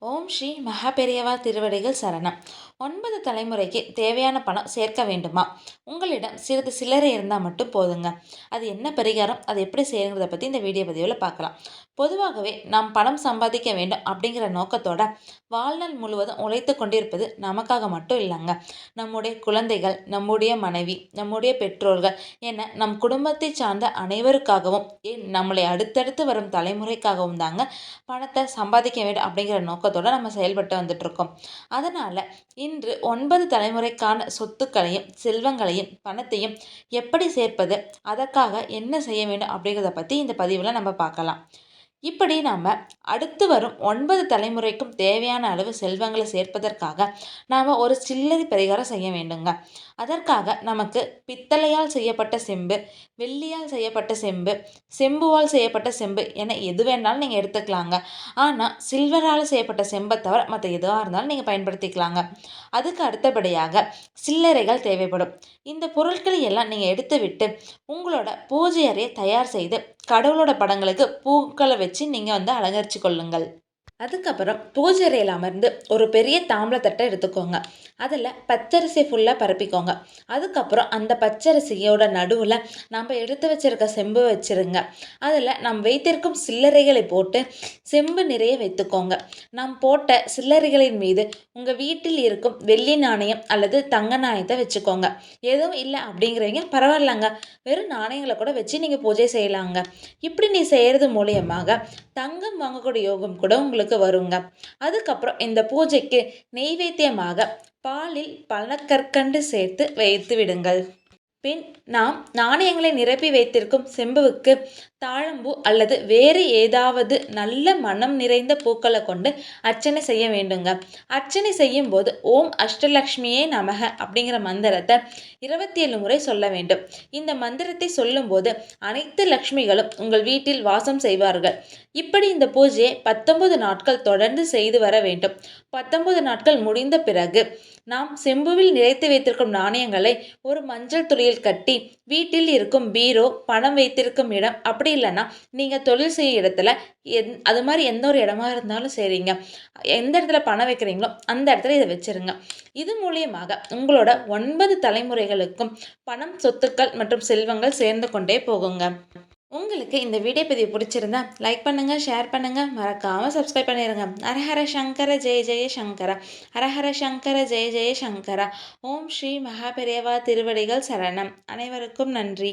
ஓம் ஸ்ரீ மகாபெரியவா திருவடிகள் சரணம். 9 தலைமுறைக்கு தேவையான பணம் சேர்க்க வேண்டுமா? உங்களிடம் சிறிது சில்லறை இருந்தால் மட்டும் போதுங்க. அது என்ன பரிகாரம், அதை எப்படி செய்யறத பற்றி இந்த வீடியோ பதிவில் பார்க்கலாம். பொதுவாகவே நாம் பணம் சம்பாதிக்க வேண்டும் அப்படிங்கிற நோக்கத்தோட வாழ்நாள் முழுவதும் உழைத்து கொண்டிருப்பது நமக்காக மட்டும் இல்லைங்க. நம்முடைய குழந்தைகள், நம்முடைய மனைவி, நம்முடைய பெற்றோர்கள் என நம் குடும்பத்தை சார்ந்த அனைவருக்காகவும், ஏன் நம்மளை அடுத்தடுத்து வரும் தலைமுறைக்காகவும் தாங்க பணத்தை சம்பாதிக்க வேண்டும் அப்படிங்கிற நோக்கத்தோட நம்ம செயல்பட்டு வந்துட்டு இருக்கோம். அதனால இன்று 9 தலைமுறைக்கான சொத்துக்களையும், செல்வங்களையும், பணத்தையும் எப்படி சேர்ப்பது, அதற்காக என்ன செய்ய வேண்டும் அப்படிங்கிறத பத்தி இந்த பதிவுல நம்ம பார்க்கலாம். இப்படி நாம அடுத்து வரும் 9 தலைமுறைக்கும் தேவையான அளவு செல்வங்களை சேர்ப்பதற்காக நாம ஒரு சில்லறை பரிகாரம் செய்ய வேண்டுங்க. அதற்காக நமக்கு பித்தளையால் செய்யப்பட்ட செம்பு, வெள்ளியால் செய்யப்பட்ட செம்பு, செம்புவால் செய்யப்பட்ட செம்பு என எது வேணாலும் நீங்க எடுத்துக்கலாங்க. ஆனா சில்வரால் செய்யப்பட்ட செம்பை தவிர மற்ற எதுவாக இருந்தாலும் நீங்க பயன்படுத்திக்கலாங்க. அதுக்கு அடுத்தபடியாக சில்லறைகள் தேவைப்படும். இந்த பொருட்களை எல்லாம் நீங்க எடுத்து விட்டு உங்களோட பூஜை அறையை தயார் செய்து கடவுளோட படங்களுக்கு பூக்களை வச்சு நீங்க அலங்கரிச்சு கொள்ளுங்கள். அதுக்கப்புறம் பூஜை அறையில் அமர்ந்து ஒரு பெரிய தாம்பளத்தட்டை எடுத்துக்கோங்க. அதில் பச்சரிசி ஃபுல்லாக பரப்பிக்கோங்க. அதுக்கப்புறம் அந்த பச்சரிசியோட நடுவில் நம்ம எடுத்து வச்சிருக்க செம்பு வச்சிருங்க. அதில் நாம் வைத்திருக்கும் சில்லறைகளை போட்டு செம்பு நிறைய வைத்துக்கோங்க. நாம் போட்ட சில்லறைகளின் மீது உங்கள் வீட்டில் இருக்கும் வெள்ளி நாணயம் அல்லது தங்க நாணயத்தை வச்சுக்கோங்க. எதுவும் இல்லை அப்படிங்கிறவங்க பரவாயில்லங்க, வெறும் நாணயங்களை கூட வச்சு நீங்கள் பூஜை செய்யலாங்க. இப்படி நீ செய்கிறது மூலியமாக தங்கம் வாங்கக்கூடிய யோகம் கூட உங்களுக்கு வருங்க. அதுக்கப்புறம் இந்த பூஜைக்கு நெய்வேத்தியமாக பாலில் பனக்கற்கண்டு சேர்த்து வைத்து விடுங்கள். பின் நாம் நாணயங்களை நிரப்பி வைத்திருக்கும் செம்புவுக்கு தாழம்பூ அல்லது வேறு ஏதாவது நல்ல மனம் நிறைந்த பூக்களை கொண்டு அர்ச்சனை செய்ய வேண்டுங்க. அர்ச்சனை செய்யும் போது ஓம் அஷ்டலக்ஷ்மியே நமக அப்படிங்கிற மந்திரத்தை 27 முறை சொல்ல வேண்டும். இந்த மந்திரத்தை சொல்லும்போது அனைத்து லக்ஷ்மிகளும் உங்கள் வீட்டில் வாசம் செய்வார்கள். இப்படி இந்த பூஜையை 19 நாட்கள் தொடர்ந்து செய்து வர வேண்டும். 19 நாட்கள் முடிந்த பிறகு நாம் செம்புவில் நிறைத்து வைத்திருக்கும் நாணயங்களை ஒரு மஞ்சள் துளியில் கட்டி வீட்டில் இருக்கும் பீரோ, பணம் வைத்திருக்கும் இடம், அப்படி இல்லைன்னா நீங்கள் தொழில் செய்யும் இடத்துல அது மாதிரி எந்த ஒரு இடமா இருந்தாலும் சரிங்க, எந்த இடத்துல பணம் வைக்கிறீங்களோ அந்த இடத்துல இதை வச்சிருங்க. இது மூலியமாக உங்களோட 9 தலைமுறைகளுக்கும் பணம், சொத்துக்கள் மற்றும் செல்வங்கள் சேர்ந்து கொண்டே போகுங்க. உங்களுக்கு இந்த வீடியோ பதிவு பிடிச்சிருந்தா லைக் பண்ணுங்க, ஷேர் பண்ணுங்க, மறக்காம சப்ஸ்கிரைப் பண்ணிருங்க. ஹரஹர சங்கர ஜெய ஜெய சங்கர, ஹரஹர சங்கர ஜெய ஜெய சங்கர. ஓம் ஸ்ரீ மகாபெரியவா திருவடிகள் சரணம். அனைவருக்கும் நன்றி.